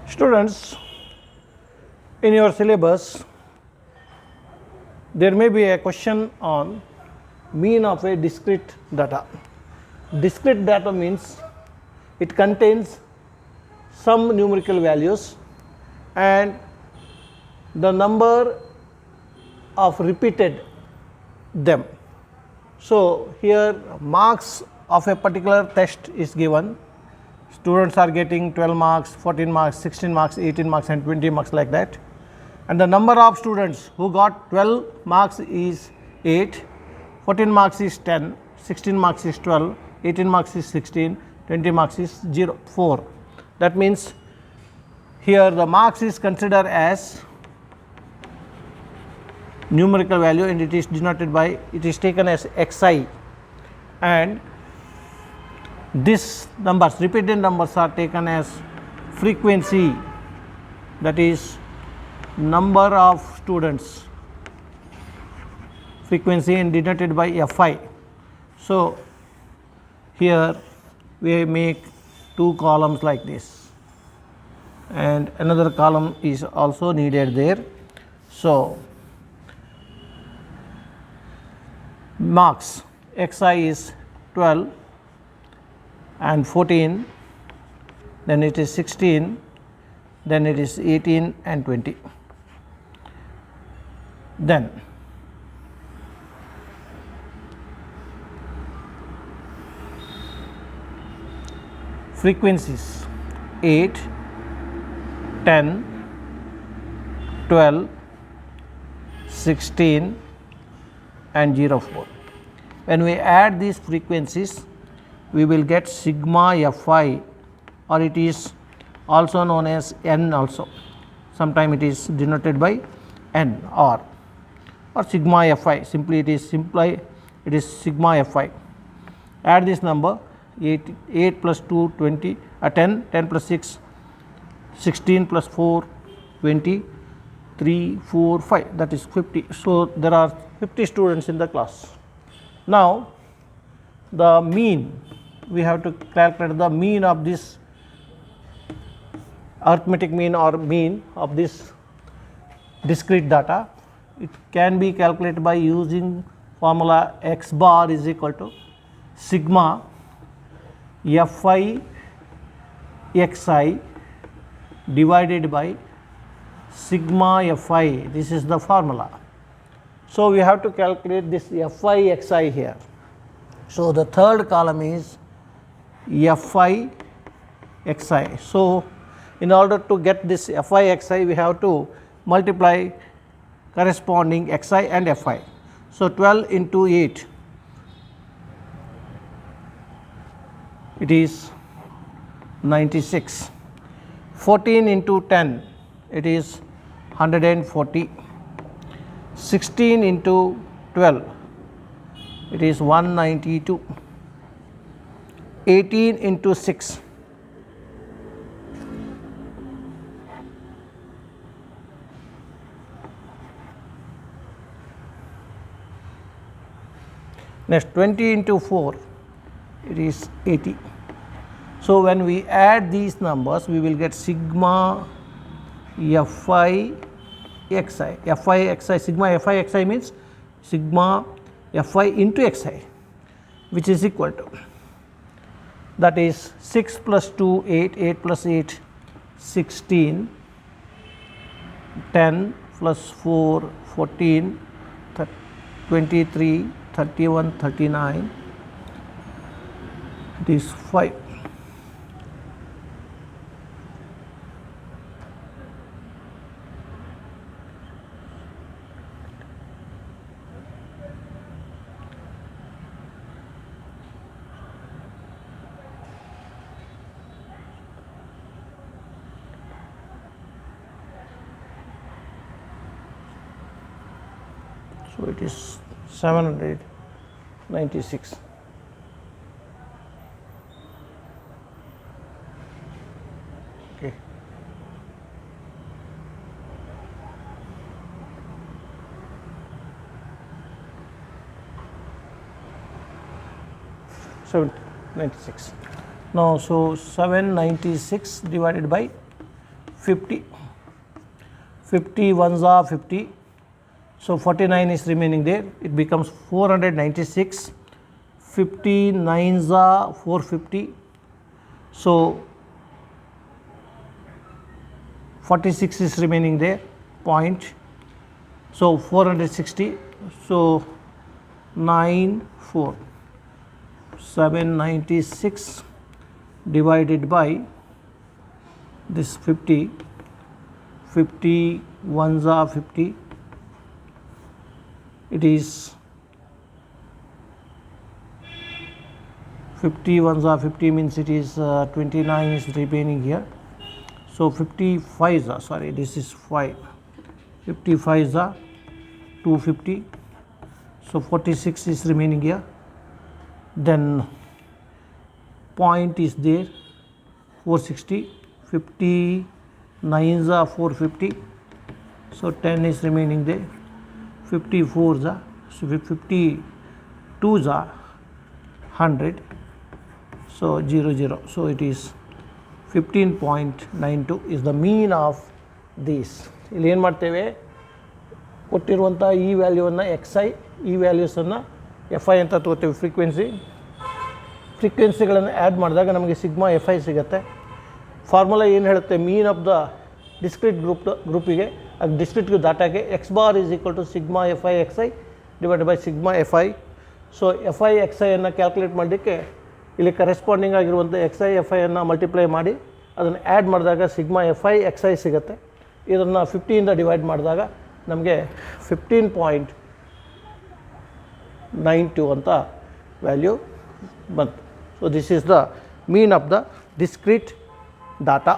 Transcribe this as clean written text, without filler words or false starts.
Students, in your syllabus, there may be a question on mean of a discrete data. Discrete data means it contains some numerical values and the number of repeated them. So, here marks of a particular test is given. Students are getting 12 marks, 14 marks, 16 marks, 18 marks and 20 marks like that. And the number of students who got 12 marks is 8, 14 marks is 10, 16 marks is 12, 18 marks is 16, 20 marks is 4. That means here the marks is considered as numerical value and it is denoted by, it is taken as xi, and these numbers, repeated numbers, are taken as frequency, that is number of students, frequency, and denoted by fi. So, here we make two columns like this and another column is also needed there. So, marks xi is 12 and 14, then it is 16, then it is 18 and 20. Then frequencies 8, 10, 12, 16 and 04. When we add these frequencies, we will get sigma fi, or it is also known as n also. Sometime it is denoted by n or sigma fi. Simply it is sigma fi. Add this number 8 plus 2 20, 10, 10 plus 6 16 plus 4 20, 3 4 5, that is 50. So, there are 50 students in the class. Now, the mean, we have to calculate the mean of this arithmetic mean or mean of this discrete data. It can be calculated by using formula x bar is equal to sigma fi xi divided by sigma fi. This is the formula. So, we have to calculate this fi xi here. So, the third column is fi xi. So, in order to get this fi xi, we have to multiply corresponding xi and fi. So, 12 into 8, it is 96. 14 into 10, it is 140. 16 into 12, it is 192. 18 into 6, next 20 into 4, it is 80. So, when we add these numbers, we will get sigma fi xi. Fi xi, sigma fi xi means sigma fi into xi, which is equal to, that is 6 plus 2 8, 8 plus 8 16, 10 plus 4 14, 23, 31, 39, it is 5. So, it is 796. Okay. So, 96. Now, so 796 divided by 50, 50 ones are 50, so 49 is remaining there, it becomes 496, 50 nines are 450, so 46 is remaining there, point, so 460, so 9 4, 796 divided by this 50, 50 ones are 50, it is 50 ones are 50 means it is 29 is remaining here, so 55s are, sorry, this is 5, 55s are 250, so 46 is remaining here, then point is there 460, 59s are 450, so 10 is remaining there, 54s are, so 52s are 100, so 00, so it is 15.92 is the mean of these. ಇಲ್ಲಿ ಏನು ಮಾಡ್ತೇವೆ, ಕೊಟ್ಟಿರುವಂಥ ಈ ವ್ಯಾಲ್ಯೂವನ್ನು X I, ಈ ವ್ಯಾಲ್ಯೂಸನ್ನು F I ಅಂತ ತಗೋತೀವಿ, ಫ್ರೀಕ್ವೆನ್ಸಿಗಳನ್ನು add ಮಾಡಿದಾಗ ನಮಗೆ ಸಿಗ್ಮಾ ಎಫ್ ಐ ಸಿಗುತ್ತೆ. ಫಾರ್ಮುಲಾ ಏನು ಹೇಳುತ್ತೆ, ಮೀನ್ ಆಫ್ ದ ಡಿಸ್ಕ್ರಿಟ್ ಗ್ರೂಪಿಗೆ ಡಿಸ್ಕ್ರಿಟ್ಗೆ ಡಾಟಾಗೆ X bar is equal to sigma F I X I divide by sigma F I. So F I X ಐಯನ್ನು ಕ್ಯಾಲ್ಕುಲೇಟ್ ಮಾಡಲಿಕ್ಕೆ ಇಲ್ಲಿ ಕರೆಸ್ಪಾಂಡಿಂಗ್ ಆಗಿರುವಂಥ ಎಕ್ಸ್ ಐ ಎಫ್ ಐಯನ್ನು ಮಲ್ಟಿಪ್ಲೈ ಮಾಡಿ ಅದನ್ನು ಆ್ಯಡ್ ಮಾಡಿದಾಗ sigma F I X I ಸಿಗುತ್ತೆ. ಇದನ್ನು 50ಇಂದ ಡಿವೈಡ್ ಮಾಡಿದಾಗ ನಮಗೆ 15.92 ಅಂತ ವ್ಯಾಲ್ಯೂ ಬಂತು. So this is the mean of the discrete data.